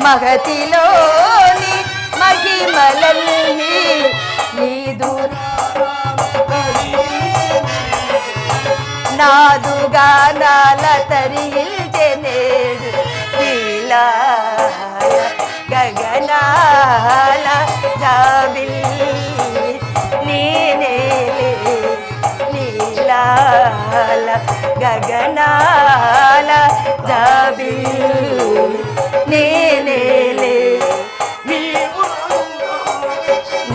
మగతిలోని మహిమలల్ని నీదు నాదుగా నాల తరిగిల్చెనేడు నీలాల గగనాల జాబిల్లి నీనేలే నీలాల గగనాల జాబిల్లి నేనేలే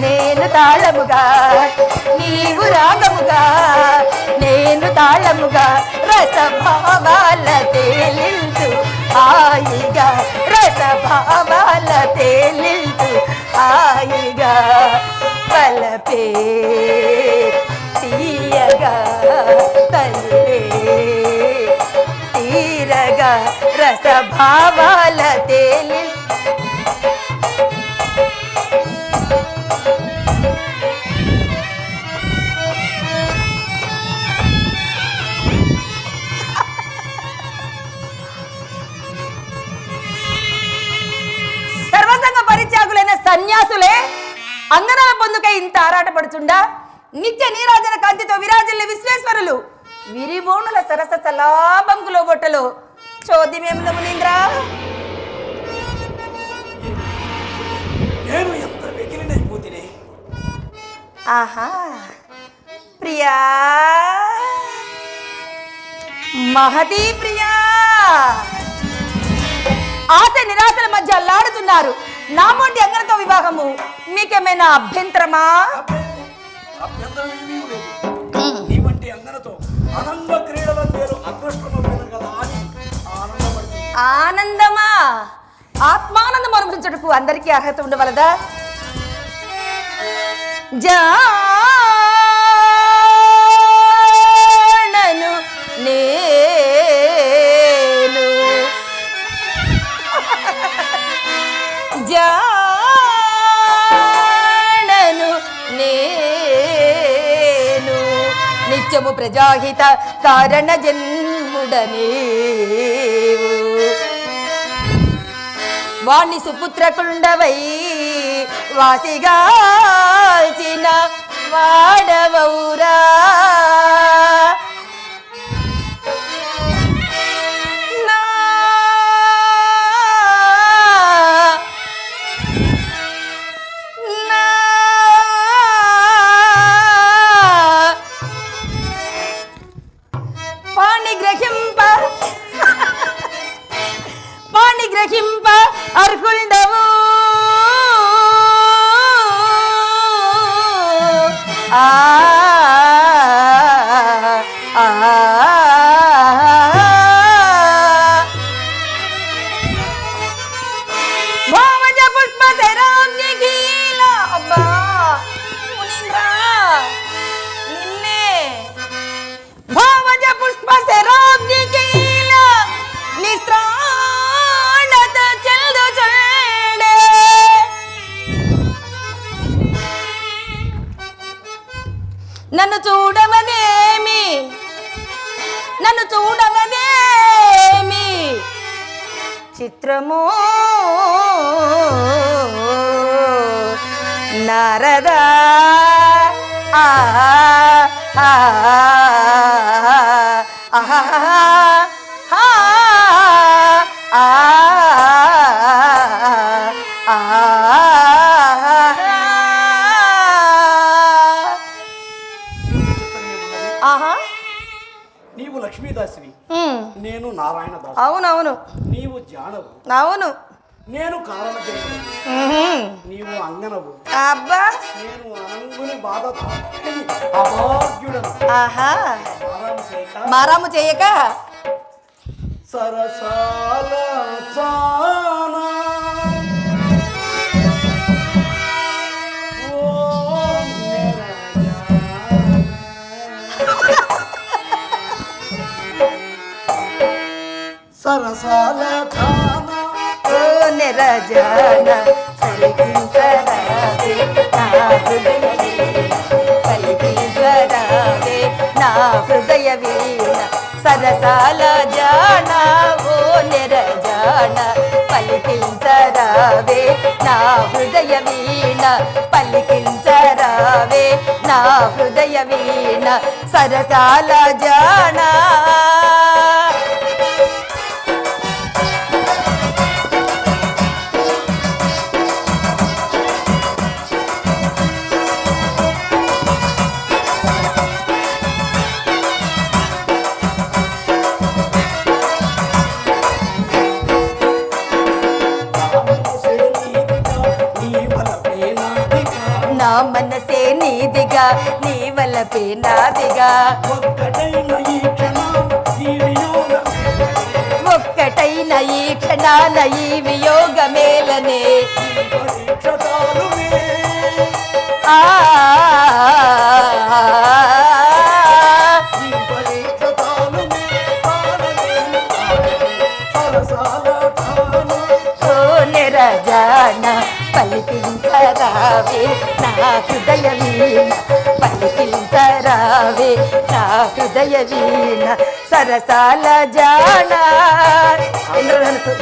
నేను తాళముగా నీవు రాగముగా నేను తాళముగా రసభావాల తేలించు హాయిగా రసభావాల తేలించు హాయిగా పలపే తీయగా తల్లి తీరగా రసభావాల తేలి పరిత్యాగులైన సన్యాసులే అంగనాల పొందుకై ఇంత ఆరాటపడుచుండా నిత్య నీరాజన కాంతితో విరాజిల్లే విశ్వేశ్వరులు విరిబోణుల సరస సలాబంకులో బొట్టలు చోద్యమేముల మునీంద్ర నేను ఎంత వెకిలినైపోతినే ఆహా ప్రియా మహతీ ప్రియా ఆశ నిరాశల మధ్య అల్లాడుతున్నారు నా మొండి అంగనతో వివాహము మీకేమైనా అభ్యంతరమా? అభ్యంతరం ఏమీ లేదు. నీ వంటి అంగనతో ఆనంద క్రీడల పేరు అదృష్టమైన కదా అని ఆనందపడుతుంది. ఆనందమా? ఆత్మానందం అనుభవించటకు అందరికీ అర్హత ఉండవలదా? జానను నేను జానను నేను నిత్యము ప్రజాహిత కారణ జన్ముడనేవు వాణ్ణి సుపుత్రకుండవై వాసిగాల్చిన వాడవౌరా గ్రహింప అర్హుండవు భావజ పుష్ప శరాబ్ది గీల అబ్బా మునీంద్ర నిన్నే భావజ పుష్ప శరాబ్ది గీల నిస్త్రా నన్ను చూడవదేమి నన్ను చూడవదేమి చిత్రము నారదా నీవు లక్ష్మీదాసివి, నేను నారాయణ దాసు. అవునవును. నీవు జానవు. అవును. నేను కారణ జన్ముడు. నీవు అంగనవు. అబ్బా నేను అనంగుని బాధ అభాగ్యుడను. ఆహా మారాము చేయక సరసాల చానా సరసాల చానా ఓ నిరజన సలిగించరావే నా హృదయ పలికించరావే నా హృదయ వీణ సరసాల జాన ఓ నిరజన పలికించరా పలికించరావే నా హృదయ వీణ పలికించరావే నా హృదయ వీణ సరసాల జానా నా మనసే నీదిగా నీ వలపే నాదిగా ఒక్కటైన ఈ క్షణాన ఈ వియోగమేలనే నిరజాన పలికించరావే నా హృదయ వీణ పలికించరావే నా హృదయ వీణ సరసాల జాన ఇంద్రధనుసు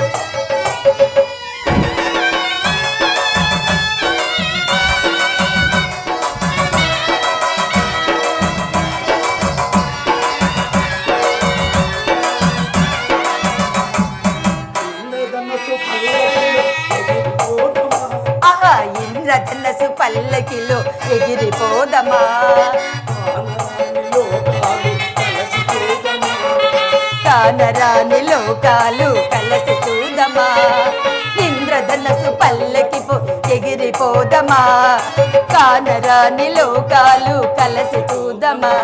ఇంద్రధనసు పల్లకిలో ఎగిరిపోదమా కానరాని లోకాలు కలసి చూదమా ఇంద్రధనసు పల్లకిపో ఎగిరిపోదమా కానరాని లోకాలు కలసి చూదమా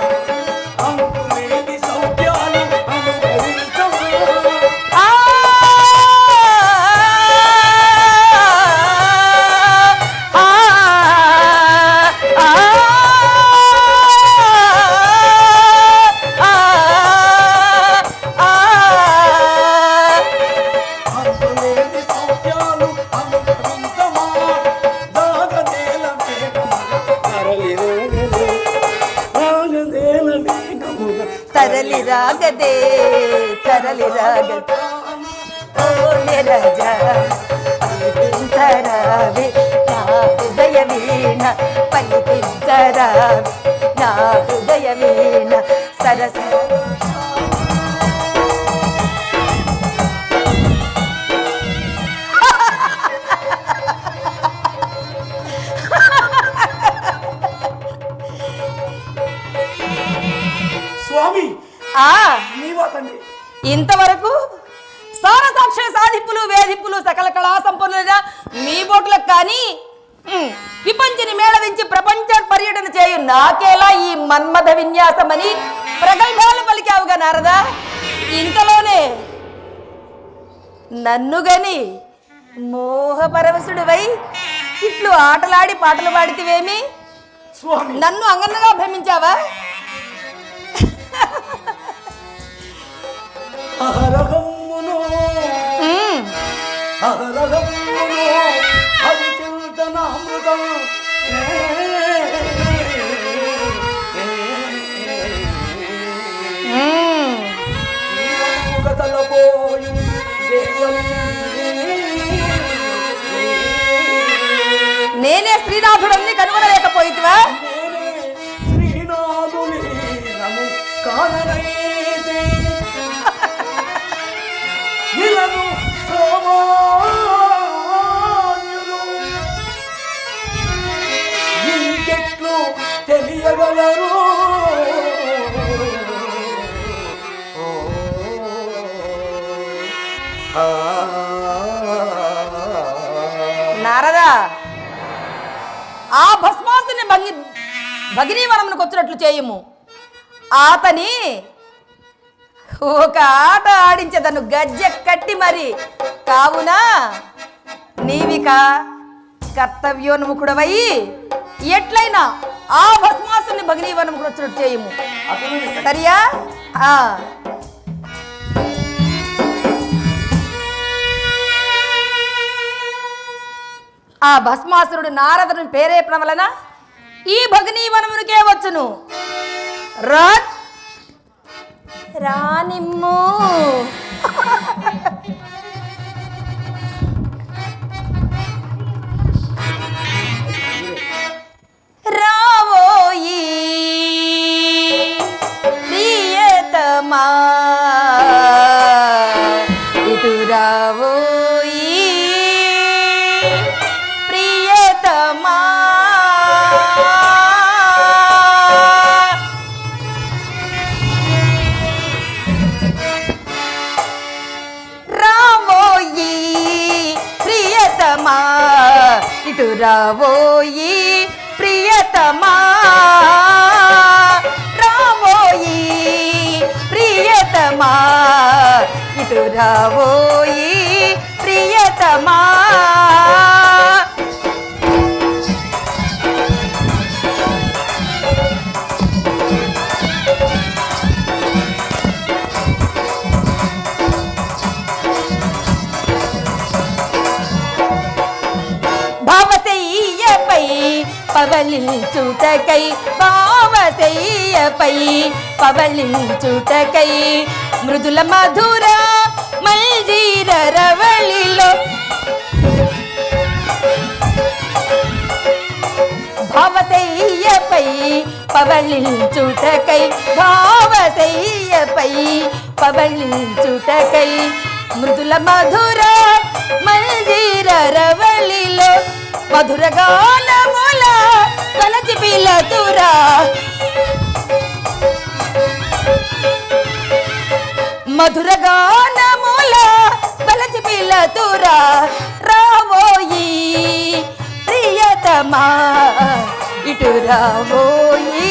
తరలి రాగదే తరలి రాగదే ఓ నిరజా పలికించరావే నా హృదయ వీణ పలికించరావే నా హృదయ వీణ సరస స్వామి ఇంతవరకు సారసాక్షర సాధింపులు వేధింపులు సకల కళా సంపన్నులైన మీ బోట్లకు కానీ విపంచిని మేళవించి ప్రపంచ పర్యటన చేయు నాకేలా ఈ మన్మథ విన్యాసమని ప్రగల్భాలు పలికావుగా నారదా ఇంతలోనే నన్ను గని మోహపరవశుడివై ఇట్లు ఆటలాడి పాటలు పాడితివేమి నన్ను అంగన్నగా భ్రమించావా అహరహమ్మును హరిచింతనామృతం తలపోయు నేనే శ్రీనాథుడని కనుగొనలేకపోయితివా శ్రీనాథుని నము కాననైతే నిలను సోమాన్యులు ఇంకెట్లు తెలియగలరు నారదా ఆ భస్మాసుని భగినీవనమునకు వచ్చినట్లు చేయము ఆతని ఒక ఆట ఆడించేదను గజ్జె కట్టి మరి కావున నీవిక కర్తవ్యోన్ముఖుడవై ఎట్లయినా ఆ భస్మాసుని భగినీవనముకు వచ్చినట్టు చేయము సరియా ఆ భస్మాసురుడు నారదుని ప్రేరేపణ వలన ఈ భగినీవనమునికే వచ్చును రానిమ్ము రావోయి ప్రియతమా రావోయి ప్రియతమా ఇటు రావోయి ప్రియతమా రావోయి ప్రియతమా ఇటు రావోయి ప్రియతమా భావశయ్యపై పవళించుటకై భావశయ్యపై పవళించుటకై మృదుల మధుర మల్జీర రవళిలో భావశయ్యపై పవళించుటకై భావశయ్యపై పవళించుటకై మృదుల మధుర మల్జీర రవళిలో మధుర గానముల కలచి పిలతురా మధుర గానముల కలచి పిలతురా రావోయి ప్రియతమా ఇటు రావోయి